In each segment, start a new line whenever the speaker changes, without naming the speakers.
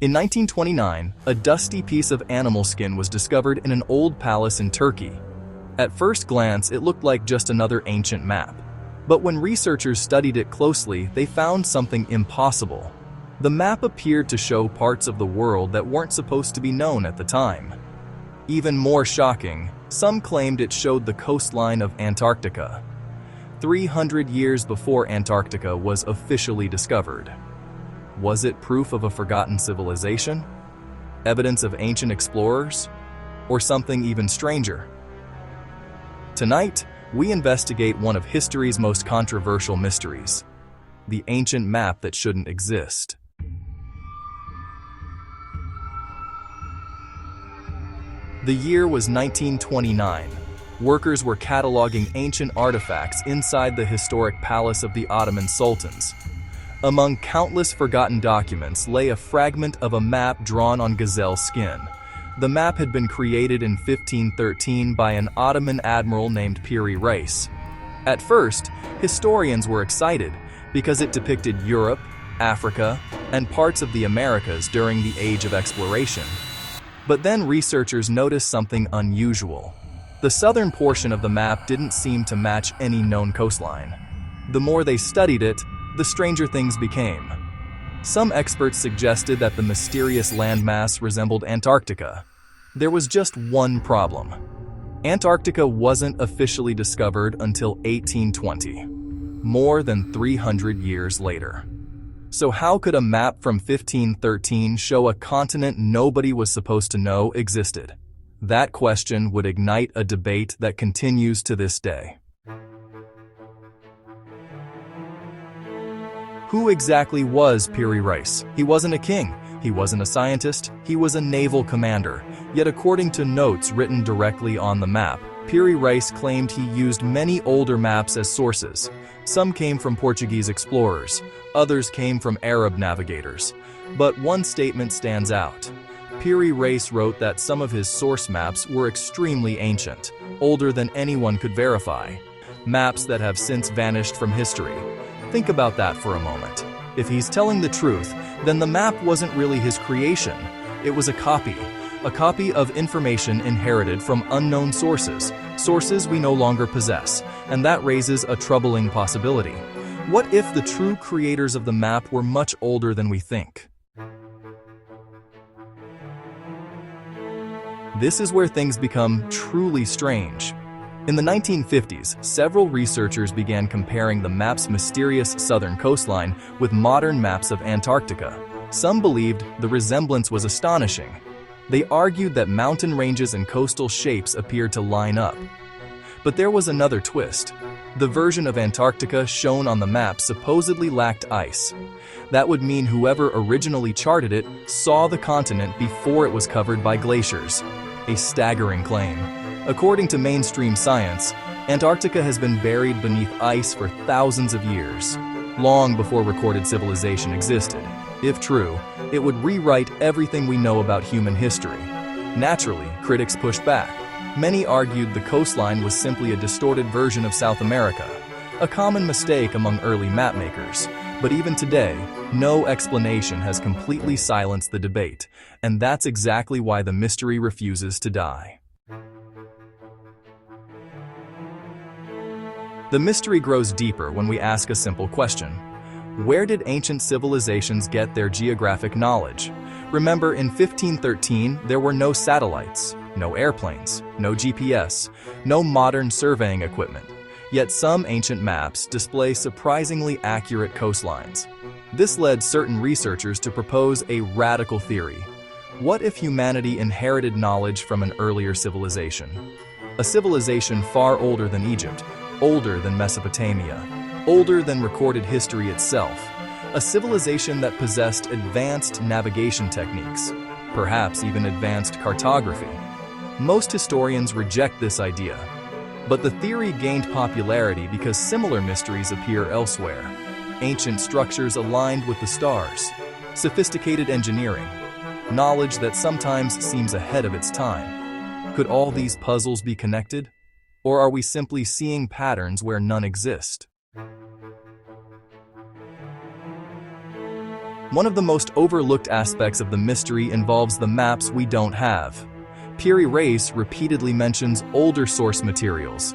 In 1929, a dusty piece of animal skin was discovered in an old palace in Turkey. At first glance, it looked like just another ancient map. But when researchers studied it closely, they found something impossible. The map appeared to show parts of the world that weren't supposed to be known at the time. Even more shocking, some claimed it showed the coastline of Antarctica, 300 years before Antarctica was officially discovered. Was it proof of a forgotten civilization? Evidence of ancient explorers? Or something even stranger? Tonight, we investigate one of history's most controversial mysteries, the ancient map that shouldn't exist. The year was 1929. Workers were cataloging ancient artifacts inside the historic palace of the Ottoman sultans. Among countless forgotten documents lay a fragment of a map drawn on gazelle skin. The map had been created in 1513 by an Ottoman admiral named Piri Reis. At first, historians were excited because it depicted Europe, Africa, and parts of the Americas during the Age of Exploration. But then researchers noticed something unusual. The southern portion of the map didn't seem to match any known coastline. The more they studied it, the stranger things became. Some experts suggested that the mysterious landmass resembled Antarctica. There was just one problem. Antarctica wasn't officially discovered until 1820, more than 300 years later. So how could a map from 1513 show a continent nobody was supposed to know existed? That question would ignite a debate that continues to this day. Who exactly was Piri Reis? He wasn't a king, he wasn't a scientist, he was a naval commander. Yet according to notes written directly on the map, Piri Reis claimed he used many older maps as sources. Some came from Portuguese explorers, others came from Arab navigators. But one statement stands out. Piri Reis wrote that some of his source maps were extremely ancient, older than anyone could verify. Maps that have since vanished from history. Think about that for a moment. If he's telling the truth, then the map wasn't really his creation. It was a copy of information inherited from unknown sources, sources we no longer possess, and that raises a troubling possibility. What if the true creators of the map were much older than we think? This is where things become truly strange. In the 1950s, several researchers began comparing the map's mysterious southern coastline with modern maps of Antarctica. Some believed the resemblance was astonishing. They argued that mountain ranges and coastal shapes appeared to line up. But there was another twist. The version of Antarctica shown on the map supposedly lacked ice. That would mean whoever originally charted it saw the continent before it was covered by glaciers. A staggering claim. According to mainstream science, Antarctica has been buried beneath ice for thousands of years, long before recorded civilization existed. If true, it would rewrite everything we know about human history. Naturally, critics pushed back. Many argued the coastline was simply a distorted version of South America, a common mistake among early mapmakers. But even today, no explanation has completely silenced the debate, and that's exactly why the mystery refuses to die. The mystery grows deeper when we ask a simple question. Where did ancient civilizations get their geographic knowledge? Remember, in 1513, there were no satellites, no airplanes, no GPS, no modern surveying equipment. Yet some ancient maps display surprisingly accurate coastlines. This led certain researchers to propose a radical theory. What if humanity inherited knowledge from an earlier civilization? A civilization far older than Egypt, older than Mesopotamia, older than recorded history itself, a civilization that possessed advanced navigation techniques, perhaps even advanced cartography. Most historians reject this idea, but the theory gained popularity because similar mysteries appear elsewhere. Ancient structures aligned with the stars, sophisticated engineering, knowledge that sometimes seems ahead of its time. Could all these puzzles be connected? Or are we simply seeing patterns where none exist? One of the most overlooked aspects of the mystery involves the maps we don't have. Piri Reis repeatedly mentions older source materials,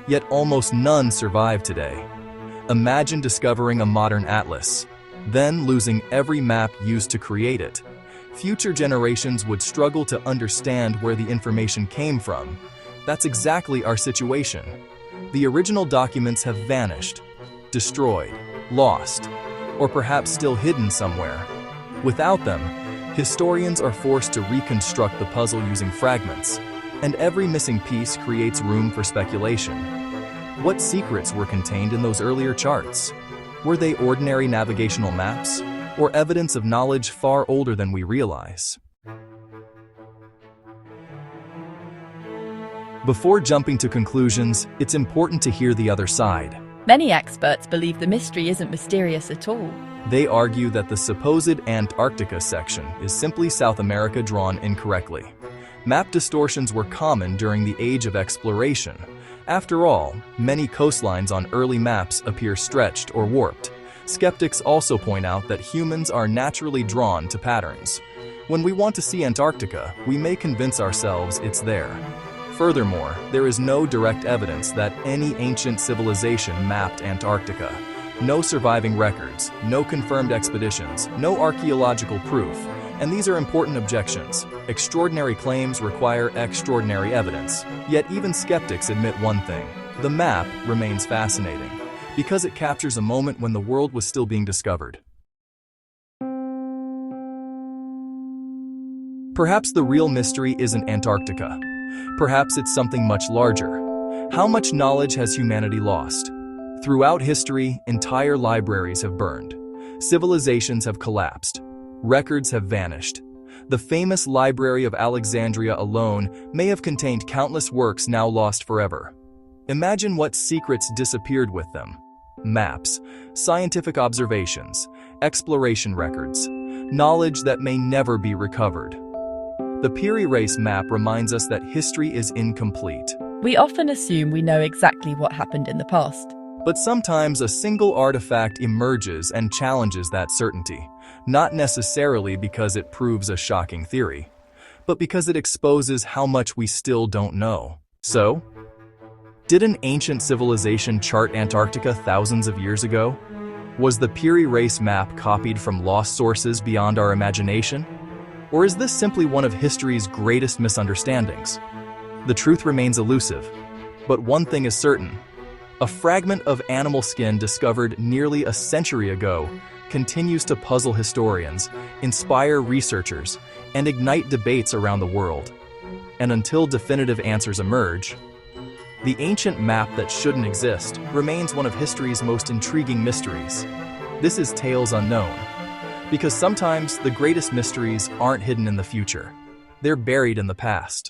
yet almost none survive today. Imagine discovering a modern atlas, then losing every map used to create it. Future generations would struggle to understand where the information came from. That's exactly our situation. The original documents have vanished, destroyed, lost, or perhaps still hidden somewhere. Without them, historians are forced to reconstruct the puzzle using fragments, and every missing piece creates room for speculation. What secrets were contained in those earlier charts? Were they ordinary navigational maps, or evidence of knowledge far older than we realize? Before jumping to conclusions, it's important to hear the other side.
Many experts believe the mystery isn't mysterious at all.
They argue that the supposed Antarctica section is simply South America drawn incorrectly. Map distortions were common during the age of exploration. After all, many coastlines on early maps appear stretched or warped. Skeptics also point out that humans are naturally drawn to patterns. When we want to see Antarctica, we may convince ourselves it's there. Furthermore, there is no direct evidence that any ancient civilization mapped Antarctica. No surviving records, no confirmed expeditions, no archaeological proof. And these are important objections. Extraordinary claims require extraordinary evidence. Yet even skeptics admit one thing: the map remains fascinating, because it captures a moment when the world was still being discovered. Perhaps the real mystery isn't Antarctica. Perhaps it's something much larger. How much knowledge has humanity lost? Throughout history, entire libraries have burned. Civilizations have collapsed. Records have vanished. The famous Library of Alexandria alone may have contained countless works now lost forever. Imagine what secrets disappeared with them. Maps, scientific observations, exploration records, knowledge that may never be recovered. The Piri Reis map reminds us that history is incomplete.
We often assume we know exactly what happened in the past.
But sometimes a single artifact emerges and challenges that certainty, not necessarily because it proves a shocking theory, but because it exposes how much we still don't know. So, did an ancient civilization chart Antarctica thousands of years ago? Was the Piri Reis map copied from lost sources beyond our imagination? Or is this simply one of history's greatest misunderstandings? The truth remains elusive, but one thing is certain. A fragment of animal skin discovered nearly a century ago continues to puzzle historians, inspire researchers, and ignite debates around the world. And until definitive answers emerge, the ancient map that shouldn't exist remains one of history's most intriguing mysteries. This is Tales Unknown, because sometimes the greatest mysteries aren't hidden in the future. They're buried in the past.